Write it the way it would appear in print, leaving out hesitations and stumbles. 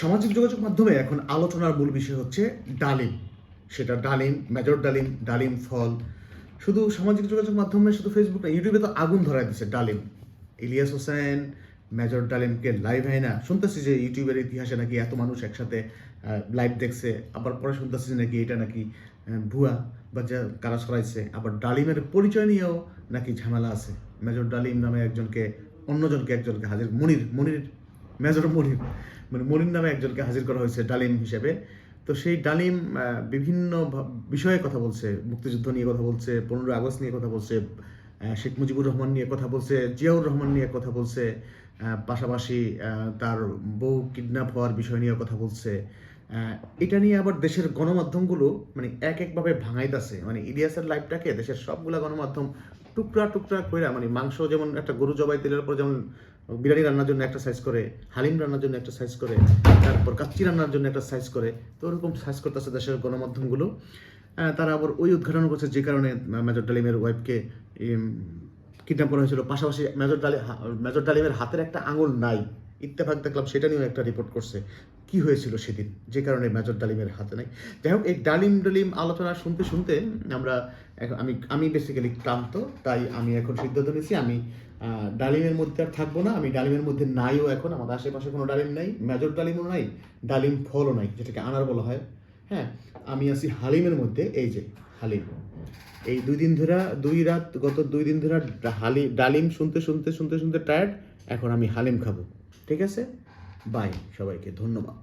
সামাজিক যোগাযোগ মাধ্যমে এখন আলোচনার মূল বিষয় হচ্ছে ডালিম। সেটা ডালিম, মেজর ডালিম, ডালিম ফল। শুধু সামাজিক যোগাযোগ মাধ্যমে, শুধু ফেসবুক না, ইউটিউবে তো আগুন ধরায় দিচ্ছে ডালিম। ইলিয়াস হোসেন মেজর ডালিমকে লাইভ হয় না, শুনতেছি যে ইউটিউবের ইতিহাসে নাকি এত মানুষ একসাথে লাইভ দেখছে, আবার পরে শুনতেছি নাকি এটা নাকি ভুয়া বা যা কারা সরাইছে। আবার ডালিমের পরিচয় নিয়েও নাকি ঝামেলা আছে। মেজর ডালিম নামে একজনকে একজনকে হাজির, মনির মনির মেজর মনির, মানে মনির নামে একজনকে হাজির করা হয়েছে ডালিম হিসেবে। তো সেই ডালিম বিভিন্ন বিষয়ে কথা বলছে, মুক্তিযুদ্ধ নিয়ে কথা বলছে, 15 আগস্ট নিয়ে কথা বলছে, শেখ মুজিবুর রহমান নিয়ে কথা বলছে, জিয়াউর রহমান নিয়ে কথা বলছে, পাশাপাশি তার বউ কিডন্যাপ হওয়ার বিষয় নিয়ে কথা বলছে। এটা নিয়ে আবার দেশের গণমাধ্যমগুলো মানে একভাবে ভাঙাইতেছে। মানে ইলিয়াসের লাইফটাকে দেশের সবগুলা গণমাধ্যম টুকরা টুকরা করে, মানে মাংস যেমন একটা গরু জবাই তেলের পর যেমন বিরিয়ানি রান্নার জন্য একটা সাইজ করে, হালিম রান্নার জন্য একটা সাইজ করে, তারপর কাচ্চি রান্নার জন্য একটা সাইজ করে, তো ওরকম সাইজ করতেছে দেশের গণমাধ্যমগুলো। তারা আবার ওই উদ্ঘাটন করছে যে কারণে মেজর ডালিমের ওয়াইফকে কিডন্যাপ করা হয়েছিল। পাশাপাশি মেজর ডালিমের হাতের একটা আঙুল নাই, ইত্তেফাক দেখলাম সেটা নিয়েও একটা রিপোর্ট করছে কি হয়েছিল সেদিন, যে কারণে মেজর ডালিমের হাতে নাই। যাই হোক, এই ডালিম আলোচনা শুনতে শুনতে আমরা আমি বেসিক্যালি ক্লান্ত, তাই আমি এখন সিদ্ধান্ত নিয়েছি আমি ডালিমের মধ্যে আর থাকবো না। আমি ডালিমের মধ্যে নাইও, এখন আমাদের আশেপাশে কোনো ডালিম নাই, মেজর ডালিমও নাই, ডালিম ফলও নাই, যেটাকে আনার বলা হয়। হ্যাঁ, আমি আছি হালিমের মধ্যে। এই যে হালিম, এই 2 দিন ধরে, গত 2 দিন ধরে ডালিম শুনতে শুনতে শুনতে শুনতে টায়ার্ড। এখন আমি হালিম খাবো। ঠিক আছে, বাই, সবাইকে ধন্যবাদ।